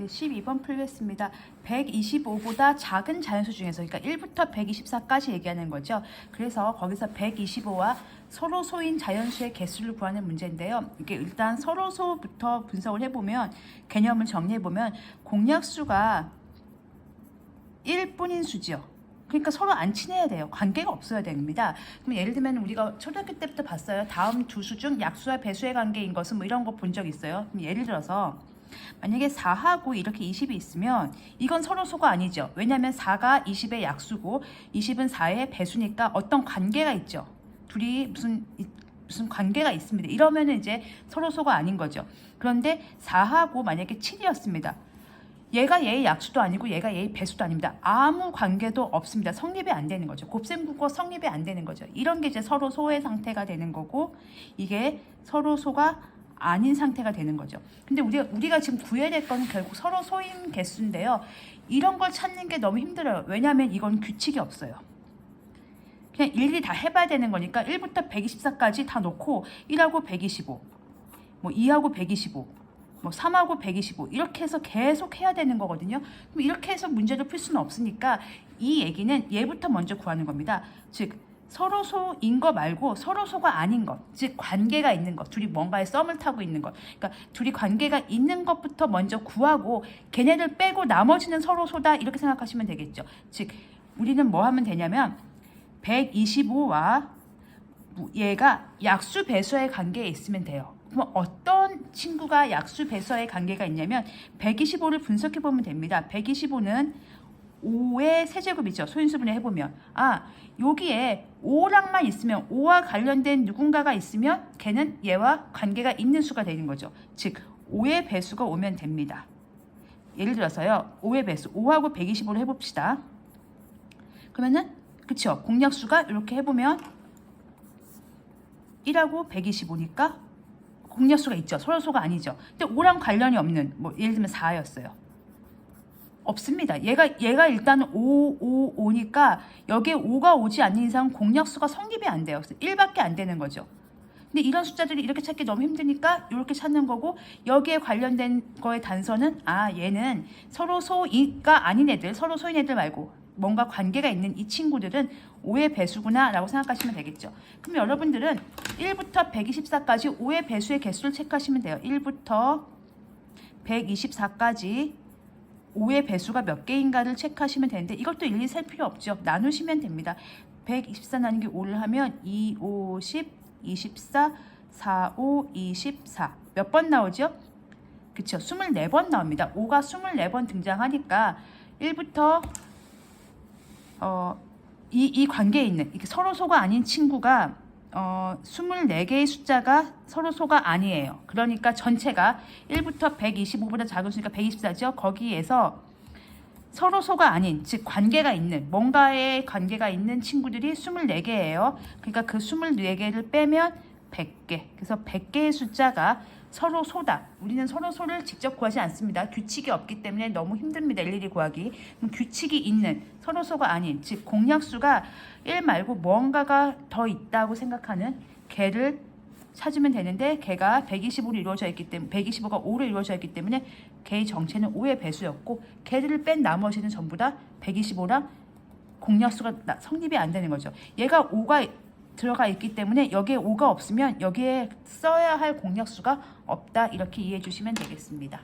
네, 12번 풀겠습니다. 125보다 작은 자연수 중에서, 그러니까 1부터 124까지 얘기하는 거죠. 그래서 거기서 125와 서로소인 자연수의 개수를 구하는 문제인데요. 이게 일단 서로소부터 분석을 해보면, 개념을 정리해보면 공약수가 1뿐인 수지요. 그러니까 서로 안 친해야 돼요. 관계가 없어야 됩니다. 그럼 예를 들면 우리가 초등학교 때부터 봤어요. 다음 두 수 중 약수와 배수의 관계인 것은 뭐 이런 거 본 적 있어요. 그럼 예를 들어서 만약에 4하고 이렇게 20이 있으면 이건 서로소가 아니죠. 왜냐하면 4가 20의 약수고 20은 4의 배수니까 어떤 관계가 있죠. 둘이 무슨 관계가 있습니다. 이러면 이제 서로소가 아닌 거죠. 그런데 4하고 만약에 7이었습니다. 얘가 얘의 약수도 아니고 얘가 얘의 배수도 아닙니다. 아무 관계도 없습니다. 성립이 안 되는 거죠. 곱셈국어 성립이 안 되는 거죠. 이런 게 이제 서로 소의 상태가 되는 거고, 이게 서로 소가 아닌 상태가 되는 거죠. 근데 우리가 지금 구해야 될 건 결국 서로 소인 개수인데요. 이런 걸 찾는 게 너무 힘들어요. 왜냐하면 이건 규칙이 없어요. 그냥 일일이 다 해봐야 되는 거니까 1부터 124까지 다 놓고 1하고 125, 뭐 2하고 125, 뭐 3하고 125 이렇게 해서 계속 해야 되는 거거든요. 그럼 이렇게 해서 문제를 풀 수는 없으니까 이 얘기는 얘부터 먼저 구하는 겁니다. 즉 서로소인 거 말고 서로소가 아닌 것, 즉 관계가 있는 것, 둘이 뭔가에 썸을 타고 있는 것, 그러니까 둘이 관계가 있는 것부터 먼저 구하고 걔네들 빼고 나머지는 서로소다 이렇게 생각하시면 되겠죠. 즉 우리는 뭐 하면 되냐면 125와 얘가 약수 배수의 관계에 있으면 돼요. 그럼 어떤 친구가 약수 배수의 관계가 있냐면 125를 분석해 보면 됩니다. 125는 5의 세제곱이죠. 소인수분해 해보면 여기에 5랑만 있으면 5와 관련된 누군가가 있으면 걔는 얘와 관계가 있는 수가 되는 거죠. 즉 5의 배수가 오면 됩니다. 예를 들어서요. 5의 배수 5하고 125를 해봅시다. 그러면은 그쵸, 공약수가 이렇게 해보면 1하고 125니까 공약수가 있죠. 서로소가 아니죠. 근데 5랑 관련이 없는, 뭐 예를 들면 4였어요. 없습니다. 얘가 일단 5니까 여기에 5가 오지 않는 이상 공약수가 성립이 안 돼요. 그래서 1밖에 안 되는 거죠. 근데 이런 숫자들이 이렇게 찾기 너무 힘드니까 이렇게 찾는 거고, 여기에 관련된 거의 단서는 얘는 서로소가 아닌 애들, 서로소인 애들 말고 뭔가 관계가 있는 이 친구들은 5의 배수구나 라고 생각하시면 되겠죠. 그럼 여러분들은 1부터 124까지 5의 배수의 개수를 체크하시면 돼요. 1부터 124까지 5의 배수가 몇 개인가를 체크하시면 되는데 이것도 일일이 셀 필요 없죠. 나누시면 됩니다. 124 나누기 5를 하면 2, 5, 10, 24, 4, 5, 24 몇 번 나오죠? 그쵸, 24번 나옵니다. 5가 24번 등장하니까 1부터 이 관계에 있는 서로소가 아닌 친구가 24개의 숫자가 서로소가 아니에요. 그러니까 전체가 1부터 125보다 작은 수니까 124죠. 거기에서 서로소가 아닌, 즉 관계가 있는, 뭔가의 관계가 있는 친구들이 24개예요. 그러니까 그 24개를 빼면 100개. 그래서 100개의 숫자가 서로소다. 우리는 서로소를 직접 구하지 않습니다. 규칙이 없기 때문에 너무 힘듭니다. 일일이 구하기. 그럼 규칙이 있는, 서로소가 아닌, 즉 공약수가 1 말고 뭔가가 더 있다고 생각하는 걔를 찾으면 되는데, 걔가 125로 이루어져 있기 때문에 125가 5로 이루어져 있기 때문에 걔의 정체는 5의 배수였고, 걔들을 뺀 나머지는 전부 다 125랑 공약수가 성립이 안 되는 거죠. 얘가 5가 들어가 있기 때문에 여기에 5가 없으면 여기에 써야 할 공약수가 없다, 이렇게 이해해 주시면 되겠습니다.